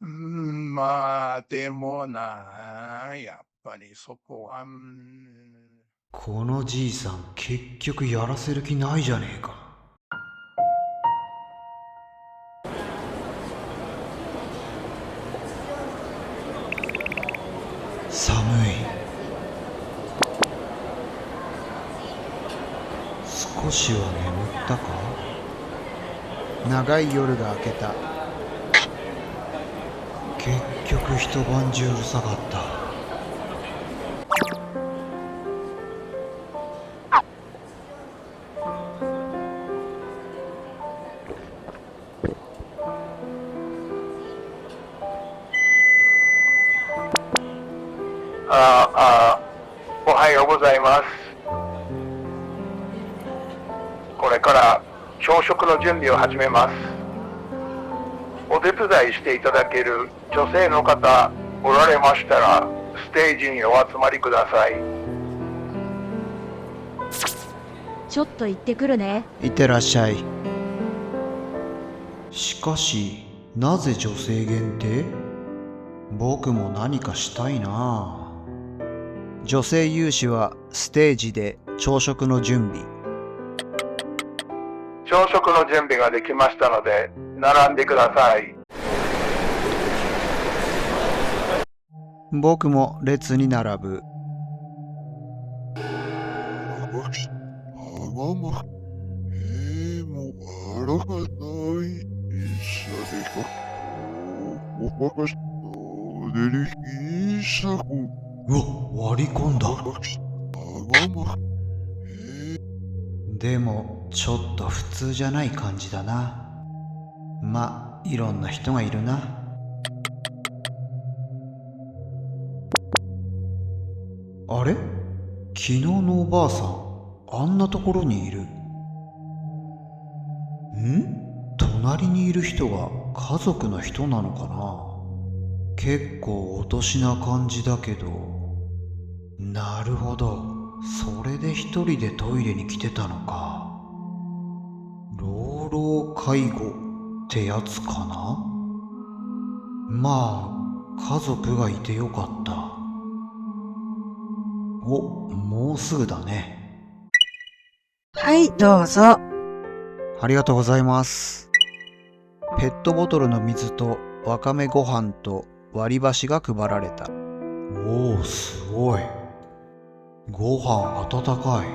まあ、でもな、やっぱりそこは、このじいさん結局やらせる気ないじゃねえか。寒い。少しは眠ったか。長い夜が明けた。結局一晩中うるさかった。おはようございます。これから朝食の準備を始めます。お手伝いしていただける女性の方おられましたら、ステージにお集まりください。ちょっと行ってくるね。いってらっしゃい。しかしなぜ女性限定？僕も何かしたいな。女性有志はステージで朝食の準備。朝食の準備ができましたので、並んでください。僕も列に並ぶ。うわ、割り込んだ。でもちょっと普通じゃない感じだな。ま、いろんな人がいるな。あれ？昨日のおばあさん、あんなところにいる。隣にいる人が家族の人なのかな。結構お年な感じだけど。なるほど、それで一人でトイレに来てたのか。老老介護ってやつかな。まあ家族がいてよかった。もうすぐだね。はい、どうぞ。ありがとうございます。ペットボトルの水とわかめご飯と割り箸が配られた。おお、すごい。ご飯温かい。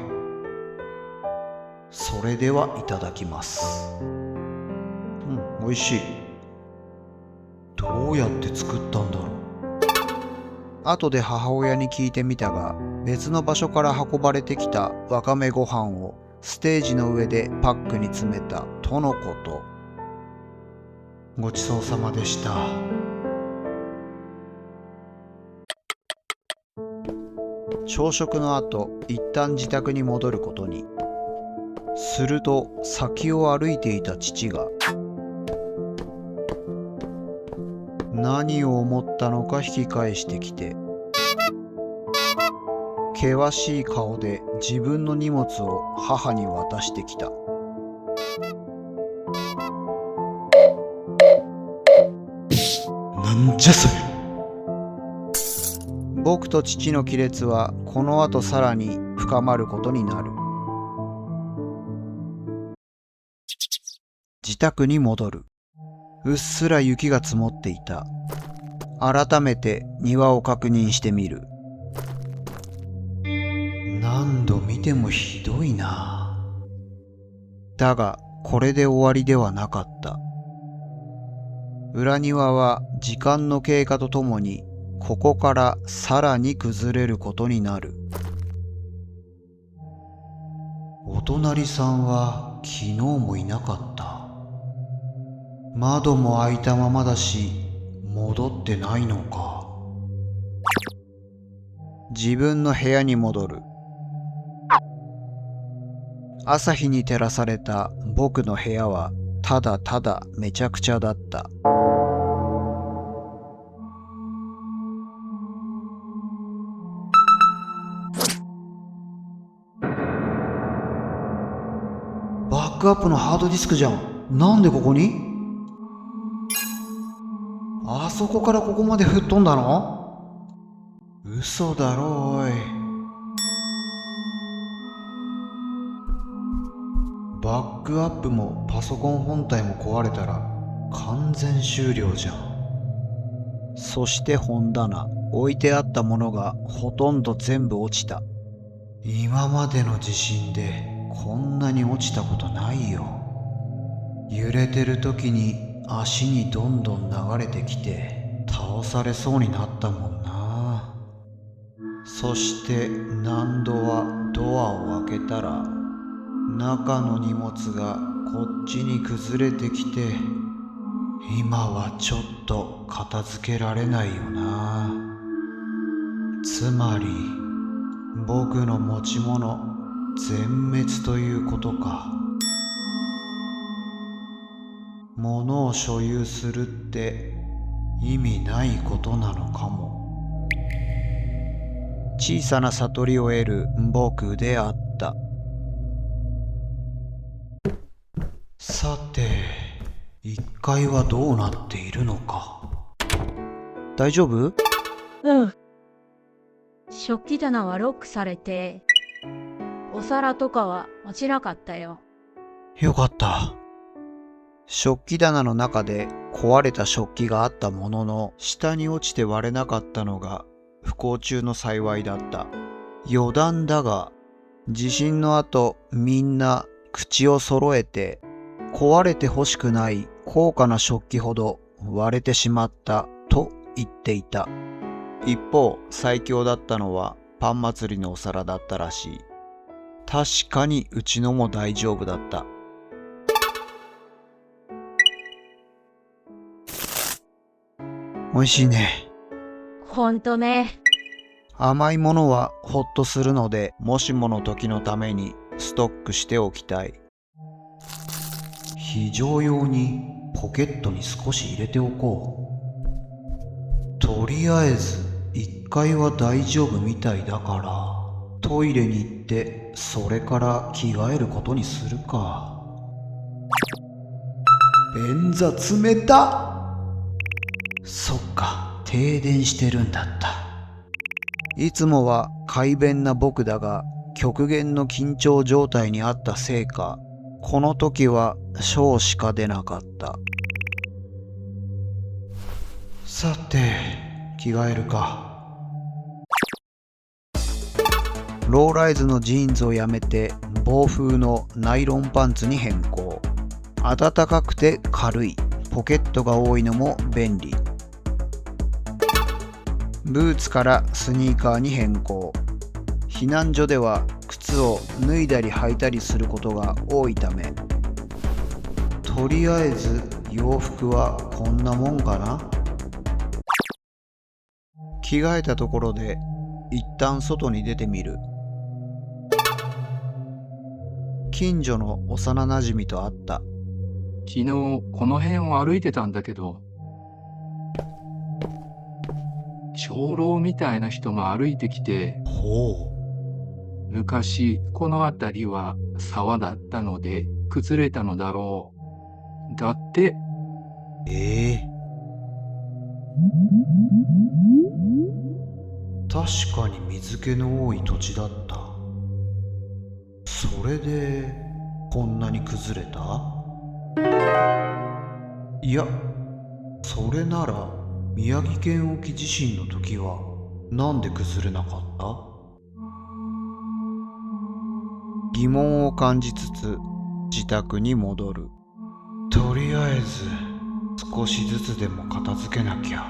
それではいただきます。美味しい。どうやって作ったんだろう。後で母親に聞いてみたが、別の場所から運ばれてきたわかめご飯をステージの上でパックに詰めたとのこと。ごちそうさまでした。朝食の後、一旦自宅に戻ることに。すると先を歩いていた父が何を思ったのか引き返してきて、険しい顔で自分の荷物を母に渡してきた。なんじゃそれ。僕と父の亀裂はこの後さらに深まることになる。自宅に戻る。うっすら雪が積もっていた。改めて庭を確認してみる。何度見てもひどいな。だがこれで終わりではなかった。裏庭は時間の経過とともにここからさらに崩れることになる。お隣さんは昨日もいなかった。窓も開いたままだし、戻ってないのか。自分の部屋に戻る。朝日に照らされた僕の部屋はただただめちゃくちゃだった。バックアップのハードディスクじゃん。なんでここに？あそこからここまで吹っ飛んだの？嘘だろおい。バックアップもパソコン本体も壊れたら完全終了じゃん。そして本棚、置いてあったものがほとんど全部落ちた。今までの地震でこんなに落ちたことないよ。揺れてる時に足にどんどん流れてきて倒されそうになったもんな。そして難度はドアを開けたら中の荷物がこっちに崩れてきて、今はちょっと片付けられないよな。つまり僕の持ち物全滅ということか。物を所有するって意味ないことなのかも。小さな悟りを得る僕であった。さて、1階はどうなっているのか。大丈夫？うん。食器棚はロックされて、お皿とかは落ちなかったよ。よかった。食器棚の中で壊れた食器があったものの、下に落ちて割れなかったのが不幸中の幸いだった。余談だが、地震の後みんな口を揃えて、壊れて欲しくない高価な食器ほど割れてしまったと言っていた。一方、最強だったのはパン祭りのお皿だったらしい。確かにうちのも大丈夫だった。美味しいね。ほんとね。甘いものはほっとするので、もしもの時のためにストックしておきたい。非常用にポケットに少し入れておこう。とりあえず1階は大丈夫みたいだから、トイレに行ってそれから着替えることにするか。便座冷たっ。そっか、停電してるんだった。いつもは快便な僕だが、極限の緊張状態にあったせいか、この時は小しか出なかった。さて、着替えるか。ローライズのジーンズをやめて防風のナイロンパンツに変更。暖かくて軽い、ポケットが多いのも便利。ブーツからスニーカーに変更。避難所では靴を脱いだり履いたりすることが多いため、とりあえず洋服はこんなもんかな。着替えたところで一旦外に出てみる。近所の幼なじみと会った。昨日この辺を歩いてたんだけど、長老みたいな人が歩いてきて、ほ昔この辺りは沢だったので崩れたのだろう。だって、う。確かに水気の多い土地だった。それでこんなに崩れた？いや、それなら宮城県沖地震の時はなんで崩れなかった？疑問を感じつつ自宅に戻る。とりあえず少しずつでも片付けなきゃ。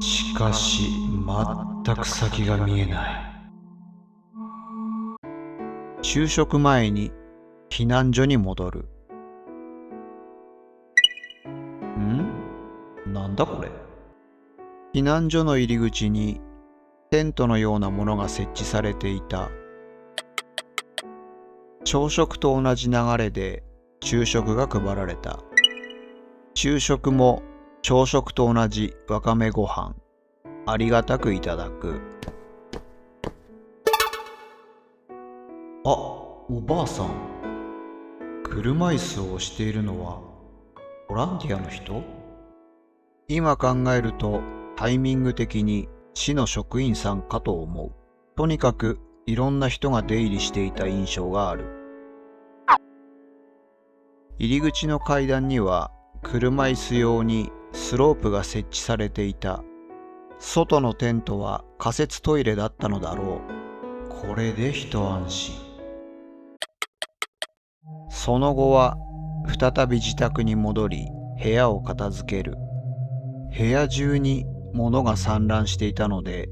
しかし全く先が見えない。昼食前に避難所に戻る。なんだこれ？避難所の入り口にテントのようなものが設置されていた。朝食と同じ流れで昼食が配られた。昼食も朝食と同じわかめご飯。ありがたくいただく。あ、おばあさん。車椅子を押しているのはボランティアの人？今考えるとタイミング的に市の職員さんかと思う。とにかくいろんな人が出入りしていた印象がある。入り口の階段には車椅子用にスロープが設置されていた。外のテントは仮設トイレだったのだろう。これで一安心。その後は再び自宅に戻り部屋を片付ける。部屋中に物が散乱していたので、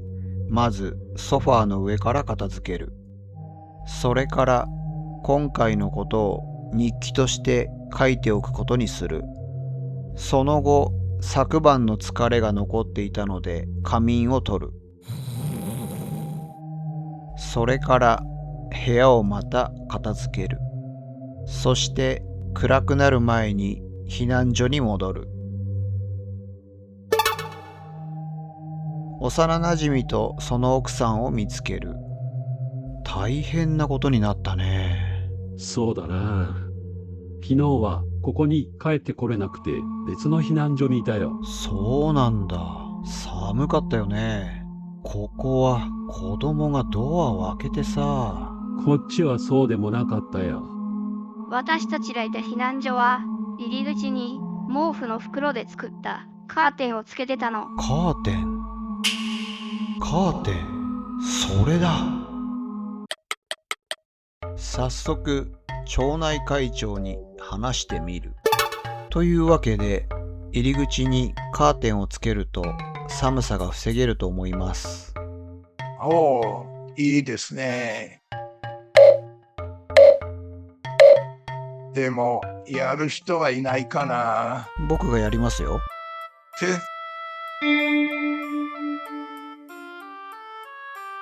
まずソファーの上から片付ける。それから今回のことを日記として書いておくことにする。その後、昨晩の疲れが残っていたので仮眠を取る。それから部屋をまた片付ける。そして暗くなる前に避難所に戻る。幼なじみとその奥さんを見つける。大変なことになったね。そうだな。昨日はここに帰ってこれなくて別の避難所にいたよ。そうなんだ。寒かったよね。ここは子供がドアを開けてさ。こっちはそうでもなかったよ。私たちがいた避難所は入り口に毛布の袋で作ったカーテンをつけてたの。カーテン。カーテン。それだ。早速町内会長に話してみる。というわけで入り口にカーテンをつけると寒さが防げると思います。おお、いいですね。でも、やる人はいないかな。僕がやりますよ。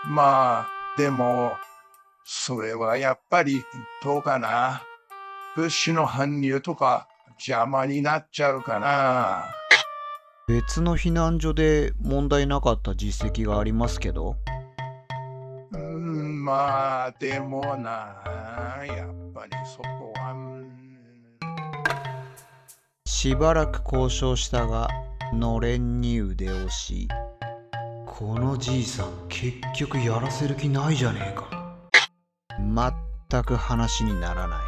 まあ、でも、それはやっぱりどうかな。物資の搬入とか邪魔になっちゃうかな。別の避難所で問題なかった実績がありますけど。まあ、でもな、やっぱりそこは。しばらく交渉したが、のれんに腕押し。このじいさん結局やらせる気ないじゃねえか。全く話にならない。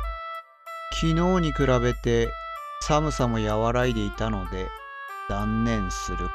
昨日に比べて寒さも和らいでいたので断念する。